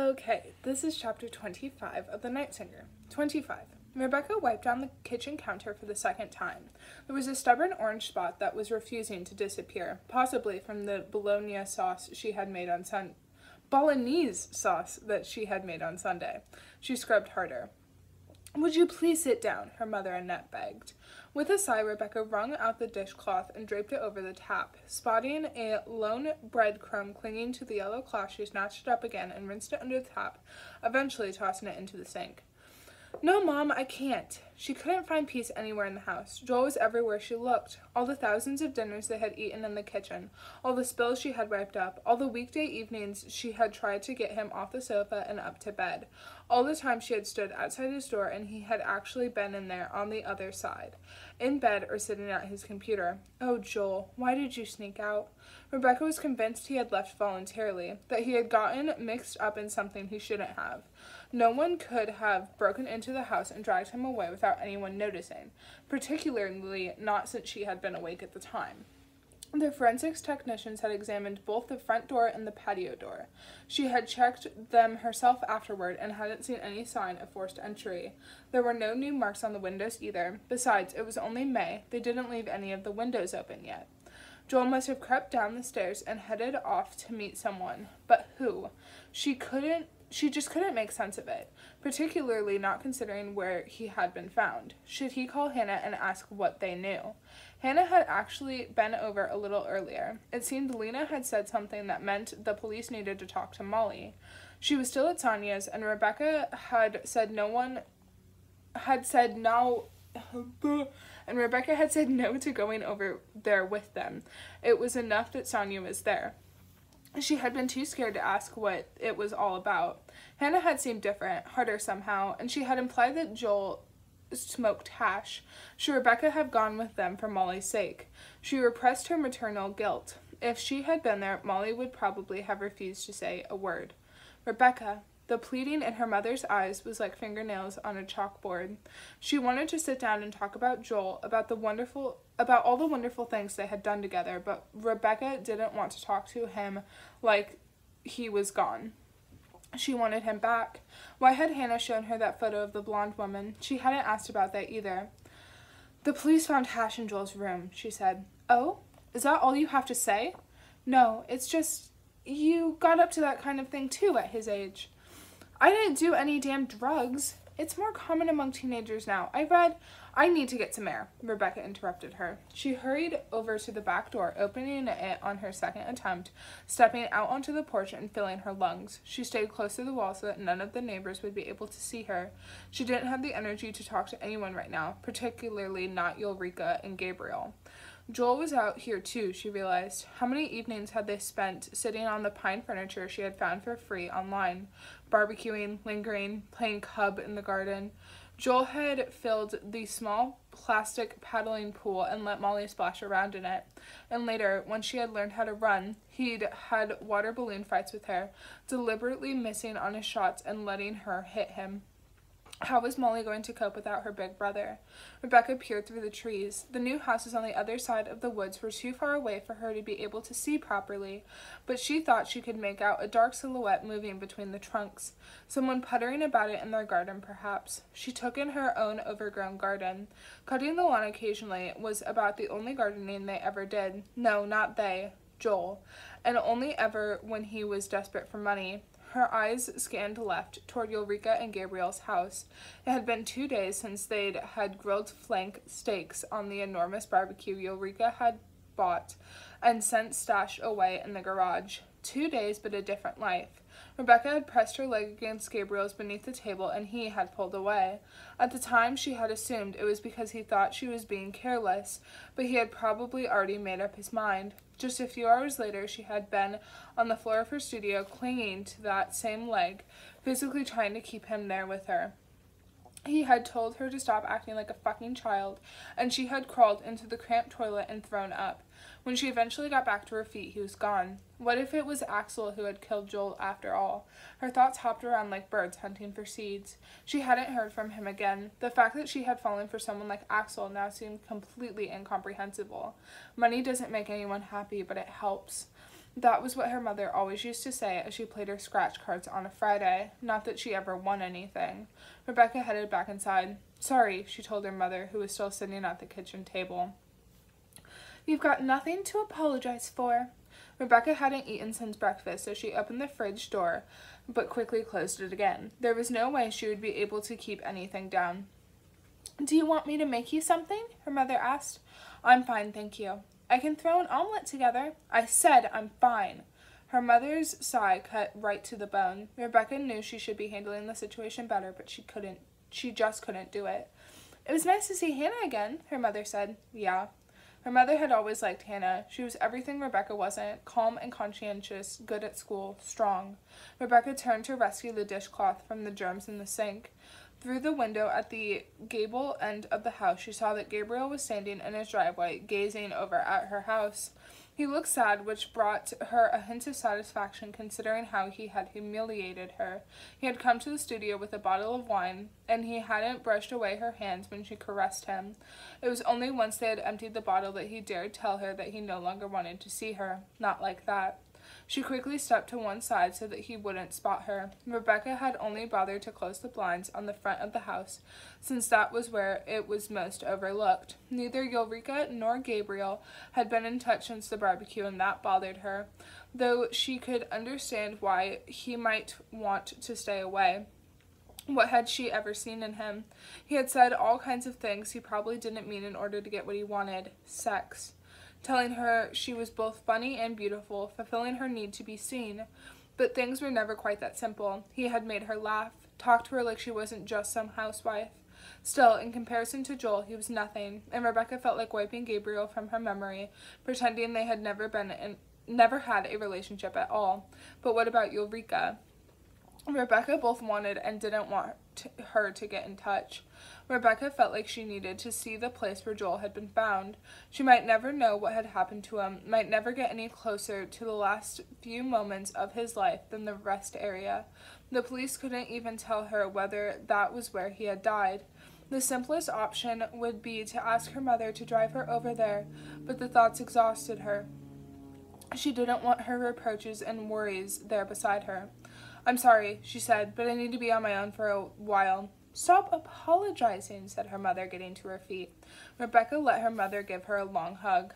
Okay, this is chapter 25 of The Night Singer. 25. Rebecca wiped down the kitchen counter for the second time. There was a stubborn orange spot that was refusing to disappear, possibly from the bolognese sauce she had made on Sunday. She scrubbed harder. "Would you please sit down?" her mother Annette begged. With a sigh, Rebecca wrung out the dishcloth and draped it over the tap. Spotting a lone breadcrumb clinging to the yellow cloth, she snatched it up again and rinsed it under the tap, eventually tossing it into the sink. "No, Mom, I can't." She couldn't find peace anywhere in the house. Joel was everywhere she looked. All the thousands of dinners they had eaten in the kitchen, all the spills she had wiped up, all the weekday evenings she had tried to get him off the sofa and up to bed, all the time she had stood outside his door and he had actually been in there on the other side, in bed or sitting at his computer. Oh, Joel, why did you sneak out? Rebecca was convinced he had left voluntarily, that he had gotten mixed up in something he shouldn't have. No one could have broken into the house and dragged him away without anyone noticing, particularly not since she had been awake at the time. The forensics technicians had examined both the front door and the patio door. She had checked them herself afterward and hadn't seen any sign of forced entry. There were no new marks on the windows either. Besides, it was only May. They didn't leave any of the windows open yet. Joel must have crept down the stairs and headed off to meet someone. But who? She just couldn't make sense of it, particularly not considering where he had been found. Should he call Hannah and ask what they knew? Hannah had actually been over a little earlier. It seemed Lena had said something that meant the police needed to talk to Molly. She was still at Sonia's, and Rebecca had said no to going over there with them. It was enough that Sonia was there. She had been too scared to ask what it was all about. Hannah had seemed different, harder somehow, and she had implied that Joel smoked hash. Should Rebecca have gone with them for Molly's sake? She repressed her maternal guilt. If she had been there, Molly would probably have refused to say a word. Rebecca. The pleading in her mother's eyes was like fingernails on a chalkboard. She wanted to sit down and talk about Joel, about all the wonderful things they had done together, but Rebecca didn't want to talk to him like he was gone. She wanted him back. Why had Hannah shown her that photo of the blonde woman? She hadn't asked about that either. "The police found hash in Joel's room," she said. "Oh? Is that all you have to say?" "No, it's just you got up to that kind of thing too at his age." "I didn't do any damn drugs. It's more common among teenagers now. I need to get some air," Rebecca interrupted her. She hurried over to the back door, opening it on her second attempt, stepping out onto the porch and filling her lungs. She stayed close to the wall so that none of the neighbors would be able to see her. She didn't have the energy to talk to anyone right now, particularly not Ulrika and Gabriel. Joel was out here too, she realized. How many evenings had they spent sitting on the pine furniture she had found for free online, barbecuing, lingering, playing cub in the garden? Joel had filled the small plastic paddling pool and let Molly splash around in it. And later, when she had learned how to run, he'd had water balloon fights with her, deliberately missing on his shots and letting her hit him. How was Molly going to cope without her big brother? Rebecca peered through the trees. The new houses on the other side of the woods were too far away for her to be able to see properly, but she thought she could make out a dark silhouette moving between the trunks. Someone puttering about it in their garden, perhaps. She took in her own overgrown garden. Cutting the lawn occasionally was about the only gardening they ever did. No, not they. Joel. And only ever when he was desperate for money. Her eyes scanned left, toward Ulrika and Gabriel's house. It had been 2 days since they'd had grilled flank steaks on the enormous barbecue Ulrika had bought and sent stashed away in the garage. 2 days, but a different life. Rebecca had pressed her leg against Gabriel's beneath the table, and he had pulled away. At the time, she had assumed it was because he thought she was being careless, but he had probably already made up his mind. Just a few hours later, she had been on the floor of her studio, clinging to that same leg, physically trying to keep him there with her. He had told her to stop acting like a fucking child, and she had crawled into the cramped toilet and thrown up. When she eventually got back to her feet, he was gone. What if it was Axel who had killed Joel after all? Her thoughts hopped around like birds hunting for seeds. She hadn't heard from him again. The fact that she had fallen for someone like Axel now seemed completely incomprehensible. Money doesn't make anyone happy, but it helps. That was what her mother always used to say as she played her scratch cards on a Friday, not that she ever won anything. Rebecca headed back inside. "Sorry," she told her mother, who was still sitting at the kitchen table. "You've got nothing to apologize for." Rebecca hadn't eaten since breakfast, so she opened the fridge door, but quickly closed it again. There was no way she would be able to keep anything down. "Do you want me to make you something?" her mother asked. "I'm fine, thank you." "I can throw an omelet together." "I said I'm fine." Her mother's sigh cut right to the bone. Rebecca knew she should be handling the situation better, but she just couldn't do it. "It was nice to see Hannah again," her mother said. "Yeah." Her mother had always liked Hannah. She was everything Rebecca wasn't: calm and conscientious, good at school, strong. Rebecca turned to rescue the dishcloth from the germs in the sink. Through the window at the gable end of the house, she saw that Gabriel was standing in his driveway, gazing over at her house. He looked sad, which brought her a hint of satisfaction considering how he had humiliated her. He had come to the studio with a bottle of wine, and he hadn't brushed away her hands when she caressed him. It was only once they had emptied the bottle that he dared tell her that he no longer wanted to see her. Not like that. She quickly stepped to one side so that he wouldn't spot her. Rebecca had only bothered to close the blinds on the front of the house, since that was where it was most overlooked. Neither Ulrika nor Gabriel had been in touch since the barbecue, and that bothered her, though she could understand why he might want to stay away. What had she ever seen in him? He had said all kinds of things he probably didn't mean in order to get what he wanted: sex. Telling her she was both funny and beautiful, fulfilling her need to be seen. But things were never quite that simple. He had made her laugh, talked to her like she wasn't just some housewife. Still, in comparison to Joel, he was nothing, and Rebecca felt like wiping Gabriel from her memory, pretending they had never had a relationship at all. But what about Ulrika? Rebecca both wanted and didn't want her to get in touch. Rebecca felt like she needed to see the place where Joel had been found. She might never know what had happened to him, might never get any closer to the last few moments of his life than the rest area. The police couldn't even tell her whether that was where he had died. The simplest option would be to ask her mother to drive her over there, but the thoughts exhausted her. She didn't want her reproaches and worries there beside her. "I'm sorry," she said, "but I need to be on my own for a while." "Stop apologizing," said her mother, getting to her feet. Rebecca let her mother give her a long hug.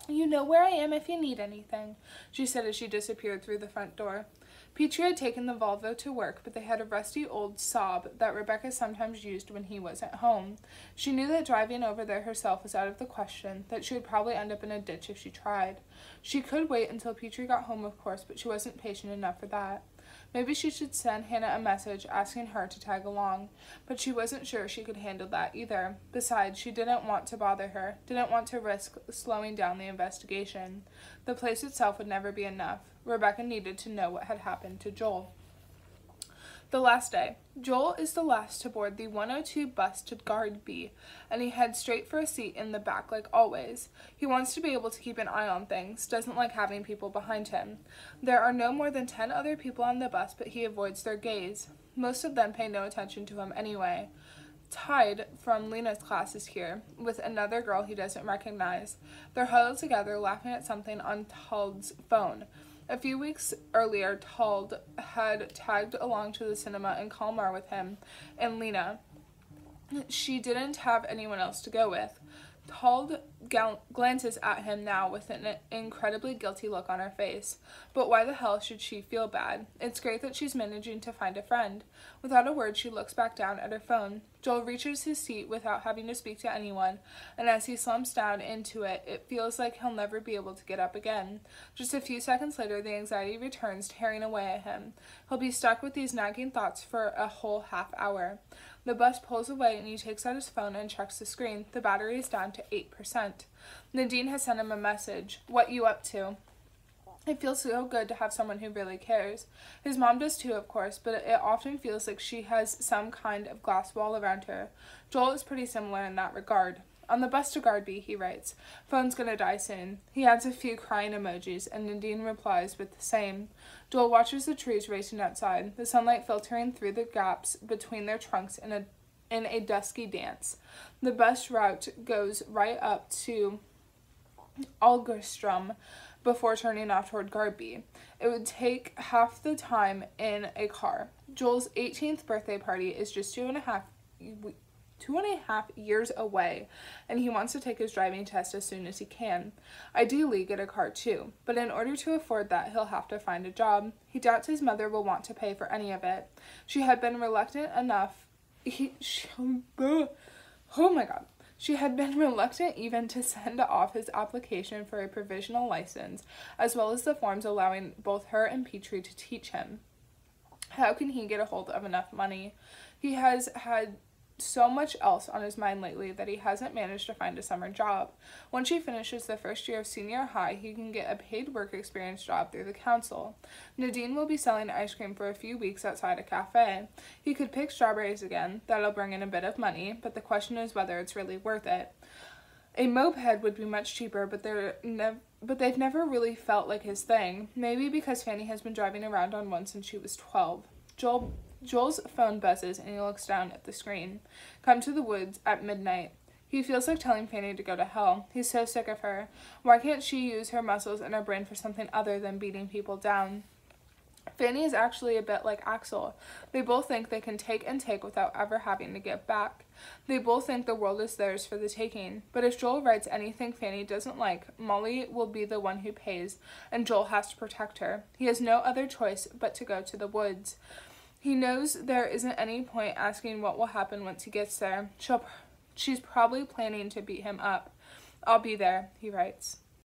"You know where I am if you need anything," she said as she disappeared through the front door. Petrie had taken the Volvo to work, but they had a rusty old Saab that Rebecca sometimes used when he was at home. She knew that driving over there herself was out of the question, that she would probably end up in a ditch if she tried. She could wait until Petrie got home, of course, but she wasn't patient enough for that. Maybe she should send Hannah a message asking her to tag along, but she wasn't sure she could handle that either. Besides, she didn't want to bother her, didn't want to risk slowing down the investigation. The place itself would never be enough. Rebecca needed to know what had happened to Joel. The last day. Joel is the last to board the 102 bus to Guardby, and he heads straight for a seat in the back like always. He wants to be able to keep an eye on things, doesn't like having people behind him. There are no more than 10 other people on the bus, but he avoids their gaze. Most of them pay no attention to him anyway. Tide from Lena's class is here, with another girl he doesn't recognize. They're huddled together, laughing at something on Tald's phone. A few weeks earlier, Tald had tagged along to the cinema in Kalmar with him and Lena. She didn't have anyone else to go with. Tald glances at him now with an incredibly guilty look on her face. But why the hell should she feel bad? It's great that she's managing to find a friend. Without a word, she looks back down at her phone. Joel reaches his seat without having to speak to anyone, and as he slumps down into it, it feels like he'll never be able to get up again. Just a few seconds later, the anxiety returns, tearing away at him. He'll be stuck with these nagging thoughts for a whole half hour. The bus pulls away and he takes out his phone and checks the screen. The battery is down to 8%. Nadine has sent him a message. "What you up to?" It feels so good to have someone who really cares. His mom does too, of course, but it often feels like she has some kind of glass wall around her. Joel is pretty similar in that regard. "On the bus to Guardby," he writes. "Phone's gonna die soon." He adds a few crying emojis, and Nadine replies with the same. Joel watches the trees racing outside, the sunlight filtering through the gaps between their trunks in a dusky dance. The bus route goes right up to Algerstrom, before turning off toward Garby. It would take half the time in a car. Joel's 18th birthday party is just 2.5 years away, and he wants to take his driving test as soon as he can. Ideally, get a car too, but in order to afford that, he'll have to find a job. He doubts his mother will want to pay for any of it. She had been reluctant even to send off his application for a provisional license, as well as the forms allowing both her and Petrie to teach him. How can he get a hold of enough money? He has had so much else on his mind lately that he hasn't managed to find a summer job. Once he finishes the first year of senior high, he can get a paid work experience job through the council. Nadine will be selling ice cream for a few weeks outside a cafe. He could pick strawberries again. That'll bring in a bit of money, but the question is whether it's really worth it. A moped would be much cheaper, but they've never really felt like his thing. Maybe because Fanny has been driving around on one since she was 12. Joel's phone buzzes and he looks down at the screen. Come to the woods at midnight. He feels like telling Fanny to go to hell. He's so sick of her. Why can't she use her muscles and her brain for something other than beating people down? Fanny is actually a bit like Axel. They both think they can take and take without ever having to give back. They both think the world is theirs for the taking. But if Joel writes anything Fanny doesn't like, Molly will be the one who pays, and Joel has to protect her. He has no other choice but to go to the woods. He knows there isn't any point asking what will happen once he gets there. She's probably planning to beat him up. I'll be there, he writes.